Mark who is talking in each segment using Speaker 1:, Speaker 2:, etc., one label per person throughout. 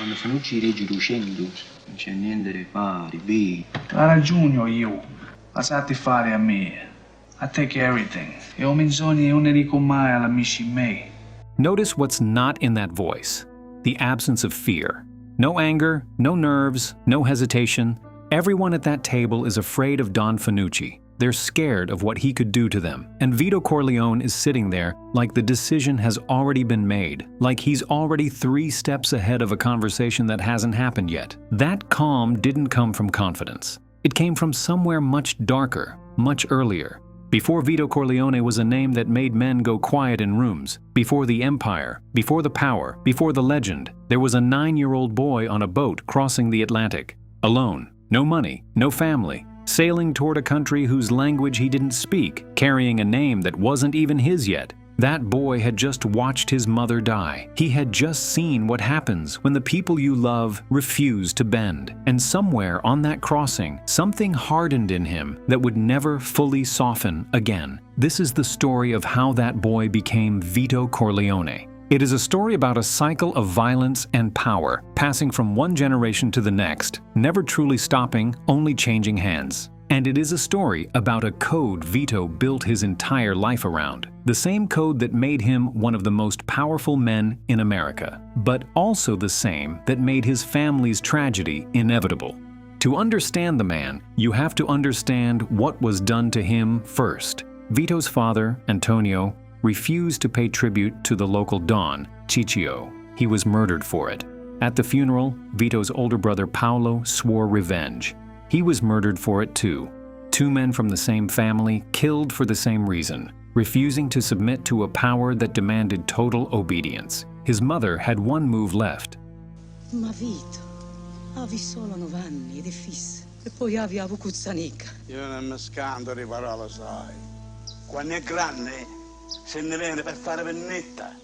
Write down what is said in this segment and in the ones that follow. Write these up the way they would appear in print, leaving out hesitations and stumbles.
Speaker 1: Quando Fanucci regge 200, non c'è niente da fare, vedi?
Speaker 2: Ha ragione io. Lasciate fare a me. I take everything. E ho menzioni e non ne dico mai all'amici miei.
Speaker 3: Notice what's not in that voice. The absence of fear. No anger, no nerves, no hesitation. Everyone at that table is afraid of Don Fanucci. They're scared of what he could do to them. And Vito Corleone is sitting there like the decision has already been made, like he's already 3 steps ahead of a conversation that hasn't happened yet. That calm didn't come from confidence. It came from somewhere much darker, much earlier. Before Vito Corleone was a name that made men go quiet in rooms. Before the empire, before the power, before the legend, there was a 9-year-old boy on a boat crossing the Atlantic. Alone, no money, no family, sailing toward a country whose language he didn't speak, carrying a name that wasn't even his yet. That boy had just watched his mother die. He had just seen what happens when the people you love refuse to bend. And somewhere on that crossing, something hardened in him that would never fully soften again. This is the story of how that boy became Vito Corleone. It is a story about a cycle of violence and power, passing from one generation to the next, never truly stopping, only changing hands. And it is a story about a code Vito built his entire life around. The same code that made him one of the most powerful men in America, but also the same that made his family's tragedy inevitable. To understand the man, you have to understand what was done to him first. Vito's father, Antonio, refused to pay tribute to the local Don, Ciccio. He was murdered for it. At the funeral, Vito's older brother Paolo swore revenge. He was murdered for it too. 2 men from the same family killed for the same reason, refusing to submit to a power that demanded total obedience. His mother had one move left.
Speaker 4: Ma Vito, avevi solo 9 anni ed è fisso. E poi avevo cuzzanica.
Speaker 5: Io non mi scando di parole, sai. Quando è grande, se ne viene per fare pennetta.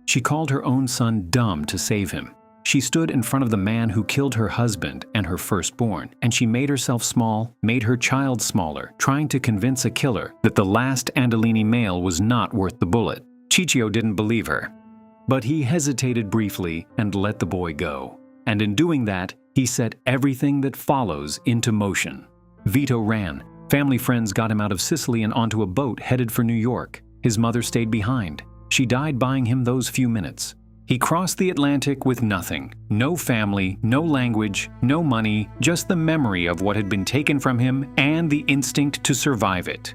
Speaker 3: She called her own son dumb to save him. She stood in front of the man who killed her husband and her firstborn, and she made herself small, made her child smaller, trying to convince a killer that the last Andolini male was not worth the bullet. Ciccio didn't believe her. But he hesitated briefly and let the boy go. And in doing that, he set everything that follows into motion. Vito ran. Family friends got him out of Sicily and onto a boat headed for New York. His mother stayed behind. She died buying him those few minutes. He crossed the Atlantic with nothing. No family, no language, no money, just the memory of what had been taken from him and the instinct to survive it.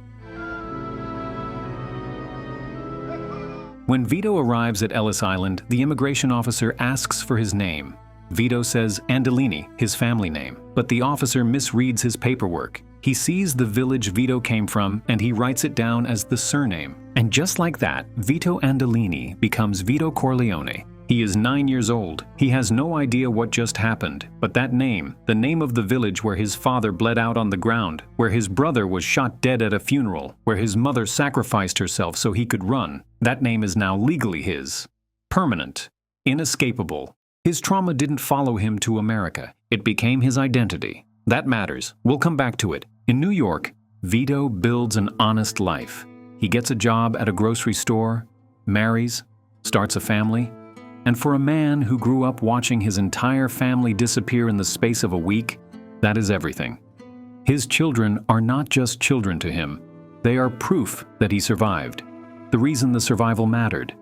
Speaker 3: When Vito arrives at Ellis Island, the immigration officer asks for his name. Vito says Andolini, his family name, but the officer misreads his paperwork. He sees the village Vito came from and he writes it down as the surname. And just like that, Vito Andolini becomes Vito Corleone. He is 9 years old. He has no idea what just happened, but that name, the name of the village where his father bled out on the ground, where his brother was shot dead at a funeral, where his mother sacrificed herself so he could run, that name is now legally his. Permanent. Inescapable. His trauma didn't follow him to America. It became his identity. That matters. We'll come back to it. In New York, Vito builds an honest life. He gets a job at a grocery store, marries, starts a family, and for a man who grew up watching his entire family disappear in the space of a week, that is everything. His children are not just children to him. They are proof that he survived, the reason the survival mattered.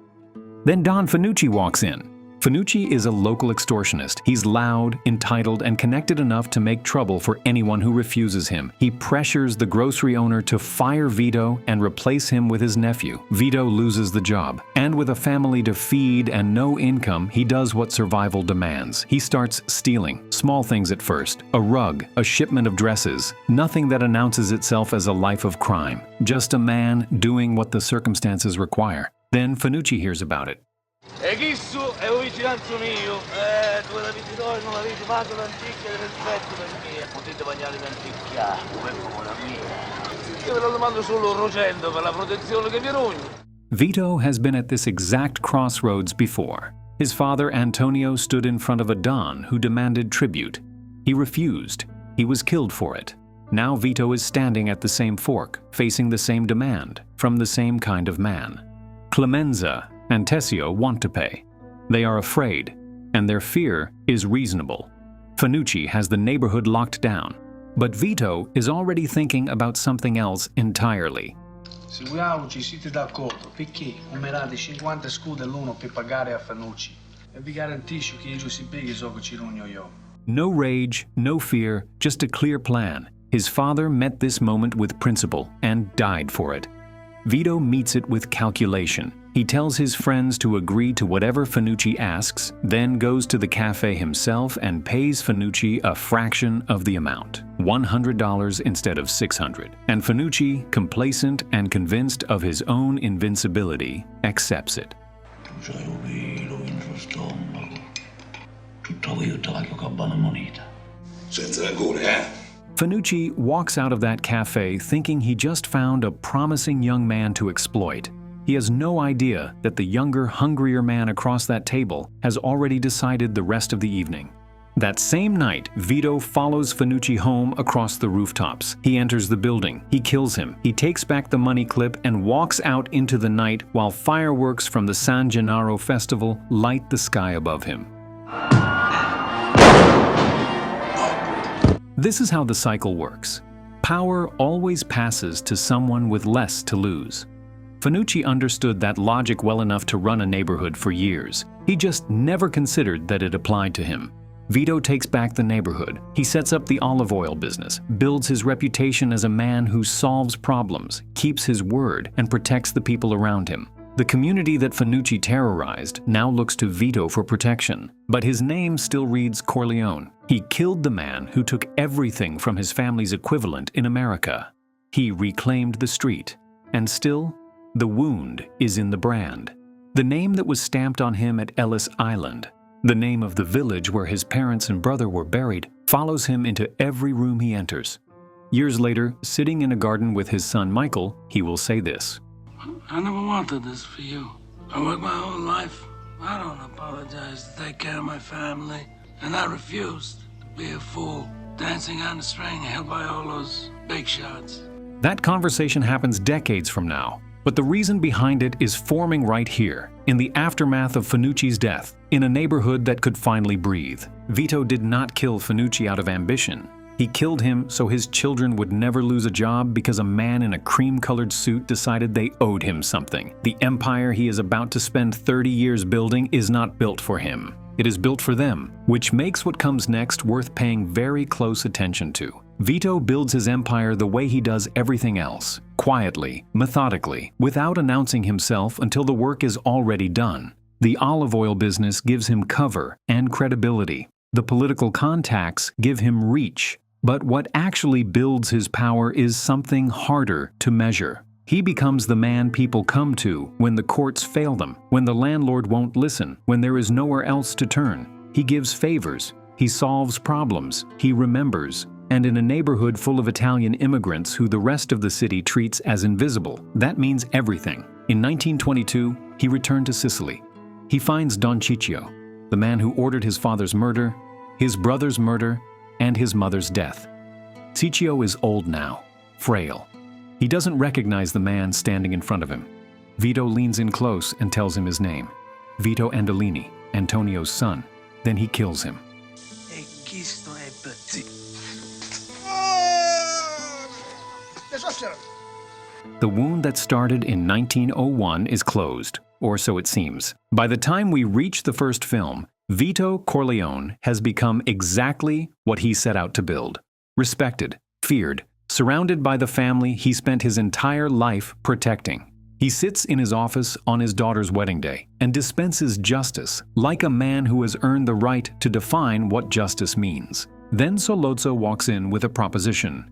Speaker 3: Then Don Fanucci walks in. Fanucci is a local extortionist. He's loud, entitled, and connected enough to make trouble for anyone who refuses him. He pressures the grocery owner to fire Vito and replace him with his nephew. Vito loses the job. And with a family to feed and no income, he does what survival demands. He starts stealing. Small things at first. A rug, a shipment of dresses. Nothing that announces itself as a life of crime. Just a man doing what the circumstances require. Then Fanucci hears about it.
Speaker 5: E chi su è un vigilanzo mio? Tu l'avete noi, non l'avete fatto l'antica del rispetto per me. Potete bagnare l'antica, come la mia. Io ve lo domando solo rocendo per la protezione che vi rogno.
Speaker 3: Vito has been at this exact crossroads before. His father, Antonio, stood in front of a Don who demanded tribute. He refused. He was killed for it. Now Vito is standing at the same fork, facing the same demand, from the same kind of man. Clemenza and Tessio want to pay. They are afraid. and their fear is reasonable. Fanucci has the neighborhood locked down, but Vito is already thinking about something else entirely.
Speaker 2: Se voi auci siete d'accordo, perché numerate 50 scudi l'uno per pagare a Fanucci? E vi garantisco che io si pigli so che ci rugno io.
Speaker 3: No rage, no fear, just a clear plan. His father met this moment with principle and died for it. Vito meets it with calculation. He tells his friends to agree to whatever Fanucci asks, then goes to the cafe himself and pays Fanucci a fraction of the amount, $100 instead of $600. And Fanucci, complacent and convinced of his own invincibility, accepts it. Fanucci walks out of that cafe thinking he just found a promising young man to exploit. He has no idea that the younger, hungrier man across that table has already decided the rest of the evening. That same night, Vito follows Fanucci home across the rooftops. He enters the building. He kills him. He takes back the money clip and walks out into the night while fireworks from the San Gennaro festival light the sky above him. This is how the cycle works. Power always passes to someone with less to lose. Fanucci understood that logic well enough to run a neighborhood for years. He just never considered that it applied to him. Vito takes back the neighborhood. He sets up the olive oil business, builds his reputation as a man who solves problems, keeps his word, and protects the people around him. The community that Fanucci terrorized now looks to Vito for protection, but his name still reads Corleone. He killed the man who took everything from his family's equivalent in America. He reclaimed the street, and still, the wound is in the brand. The name that was stamped on him at Ellis Island, the name of the village where his parents and brother were buried, follows him into every room he enters. Years later, sitting in a garden with his son Michael, he will say this.
Speaker 6: I never wanted this for you. I worked my whole life. I don't apologize to take care of my family. And I refused to be a fool, dancing on the string held by all those big shots.
Speaker 3: That conversation happens decades from now. But the reason behind it is forming right here, in the aftermath of Fanucci's death, in a neighborhood that could finally breathe. Vito did not kill Fanucci out of ambition. He killed him so his children would never lose a job because a man in a cream-colored suit decided they owed him something. The empire he is about to spend 30 years building is not built for him. It is built for them, which makes what comes next worth paying very close attention to. Vito builds his empire the way he does everything else, quietly, methodically, without announcing himself until the work is already done. The olive oil business gives him cover and credibility. The political contacts give him reach. But what actually builds his power is something harder to measure. He becomes the man people come to when the courts fail them, when the landlord won't listen, when there is nowhere else to turn. He gives favors, he solves problems, he remembers. And in a neighborhood full of Italian immigrants who the rest of the city treats as invisible, that means everything. In 1922, he returned to Sicily. He finds Don Ciccio, the man who ordered his father's murder, his brother's murder, and his mother's death. Ciccio is old now, frail. He doesn't recognize the man standing in front of him. Vito leans in close and tells him his name, Vito Andolini, Antonio's son. Then he kills him. The wound that started in 1901 is closed, or so it seems. By the time we reach the first film, Vito Corleone has become exactly what he set out to build. Respected, feared, surrounded by the family he spent his entire life protecting. He sits in his office on his daughter's wedding day and dispenses justice like a man who has earned the right to define what justice means. Then Sollozzo walks in with a proposition.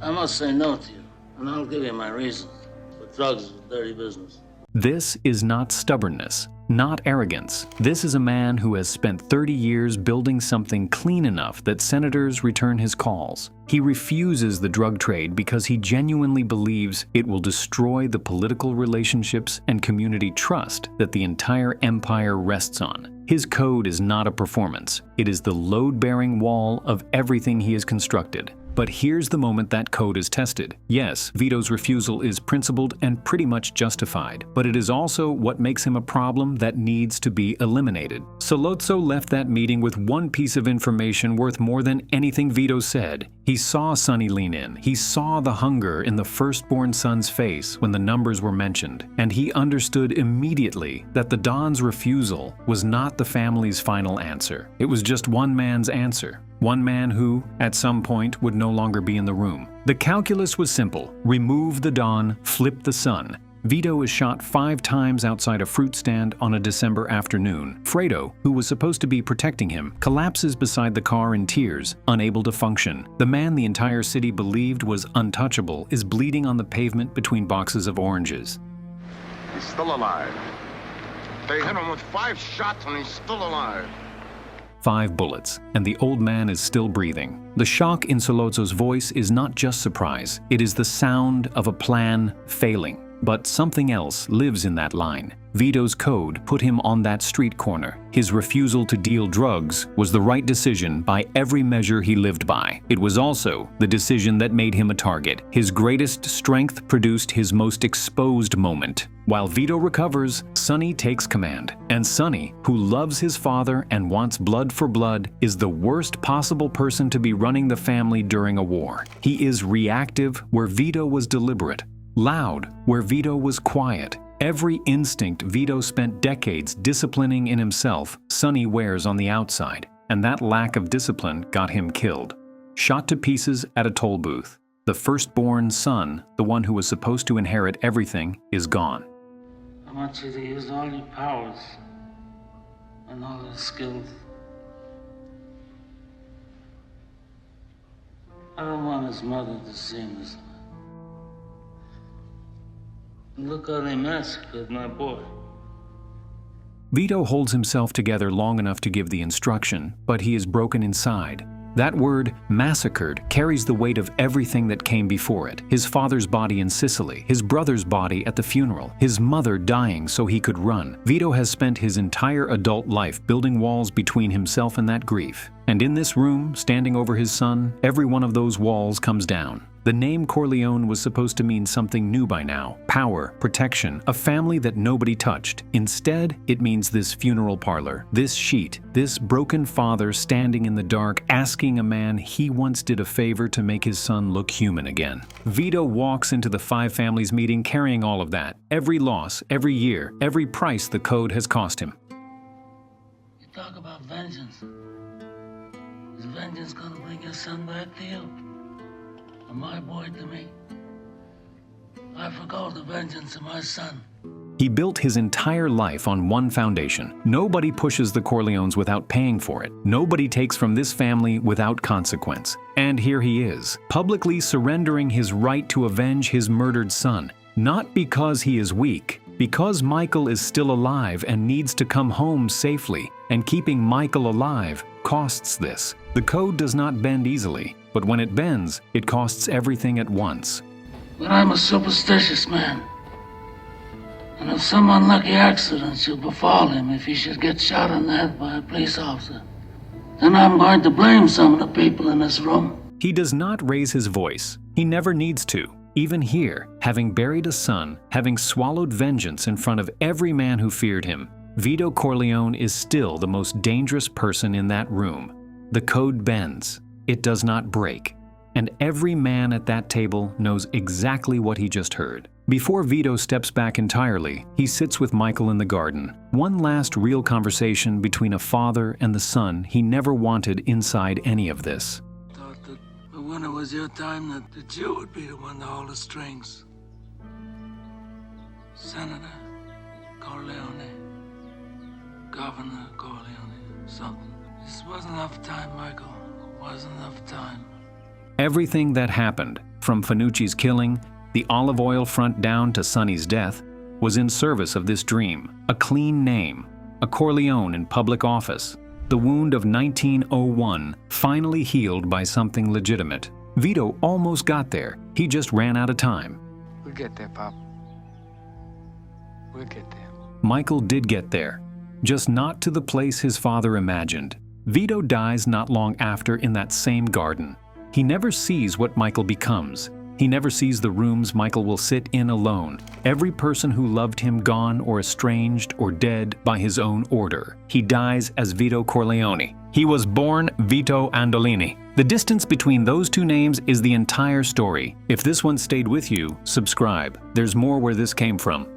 Speaker 6: I must say no to you, and I'll give you my reasons. But drugs is a dirty business.
Speaker 3: This is not stubbornness, not arrogance. This is a man who has spent 30 years building something clean enough that senators return his calls. He refuses the drug trade because he genuinely believes it will destroy the political relationships and community trust that the entire empire rests on. His code is not a performance. It is the load-bearing wall of everything he has constructed. But here's the moment that code is tested. Yes, Vito's refusal is principled and pretty much justified, but it is also what makes him a problem that needs to be eliminated. Sollozzo left that meeting with one piece of information worth more than anything Vito said. He saw Sonny lean in. He saw the hunger in the firstborn son's face when the numbers were mentioned, and he understood immediately that the Don's refusal was not the family's final answer. It was just one man's answer. One man who, at some point, would no longer be in the room. The calculus was simple. Remove the Don, flip the son. Vito is shot 5 times outside a fruit stand on a December afternoon. Fredo, who was supposed to be protecting him, collapses beside the car in tears, unable to function. The man the entire city believed was untouchable is bleeding on the pavement between boxes of oranges.
Speaker 7: He's still alive. They hit him with 5 shots and he's still alive.
Speaker 3: 5 bullets, and the old man is still breathing. The shock in Sollozzo's voice is not just surprise, it is the sound of a plan failing. But something else lives in that line. Vito's code put him on that street corner. His refusal to deal drugs was the right decision by every measure he lived by. It was also the decision that made him a target. His greatest strength produced his most exposed moment. While Vito recovers, Sonny takes command. And Sonny, who loves his father and wants blood for blood, is the worst possible person to be running the family during a war. He is reactive where Vito was deliberate. Loud where Vito was quiet. Every instinct Vito spent decades disciplining in himself, Sonny wears on the outside, and that lack of discipline got him killed. Shot to pieces at a toll booth. The firstborn son, the one who was supposed to inherit everything, is gone.
Speaker 6: I want you to use all your powers and all your skills. I don't want his mother to see this. Look how they massacred my boy.
Speaker 3: Vito holds himself together long enough to give the instruction, but he is broken inside. That word, massacred, carries the weight of everything that came before it. His father's body in Sicily, his brother's body at the funeral, his mother dying so he could run. Vito has spent his entire adult life building walls between himself and that grief. And in this room, standing over his son, every one of those walls comes down. The name Corleone was supposed to mean something new by now. Power, protection, a family that nobody touched. Instead, it means this funeral parlor, this sheet, this broken father standing in the dark asking a man he once did a favor to make his son look human again. Vito walks into the 5 families meeting carrying all of that. Every loss, every year, every price the code has cost him.
Speaker 6: You talk about vengeance. Is vengeance gonna bring your son back to you? Or my boy to me? I forgo the vengeance of my son.
Speaker 3: He built his entire life on one foundation. Nobody pushes the Corleones without paying for it. Nobody takes from this family without consequence. And here he is, publicly surrendering his right to avenge his murdered son. Not because he is weak, because Michael is still alive and needs to come home safely. And keeping Michael alive costs this. The code does not bend easily, but when it bends, it costs everything at once.
Speaker 6: But I'm a superstitious man. And if some unlucky accident should befall him, if he should get shot in the head by a police officer, then I'm going to blame some of the people in this room.
Speaker 3: He does not raise his voice. He never needs to. Even here, having buried a son, having swallowed vengeance in front of every man who feared him, Vito Corleone is still the most dangerous person in that room. The code bends. It does not break. And every man at that table knows exactly what he just heard. Before Vito steps back entirely, he sits with Michael in the garden. One last real conversation between a father and the son he never wanted inside any of this.
Speaker 6: I thought that when it was your time that you would be the one to hold the strings. Senator Corleone, Governor Corleone, something. This wasn't enough time, Michael. Wasn't enough time.
Speaker 3: Everything that happened, from Fanucci's killing, the olive oil front down to Sonny's death, was in service of this dream. A clean name, a Corleone in public office, the wound of 1901 finally healed by something legitimate. Vito almost got there. He just ran out of time.
Speaker 8: We'll get there, Pop. We'll get there.
Speaker 3: Michael did get there. just not to the place his father imagined. Vito dies not long after in that same garden. He never sees what Michael becomes. He never sees the rooms Michael will sit in alone, every person who loved him gone or estranged or dead by his own order. He dies as Vito Corleone. He was born Vito Andolini. The distance between those two names is the entire story. If this one stayed with you, subscribe. There's more where this came from.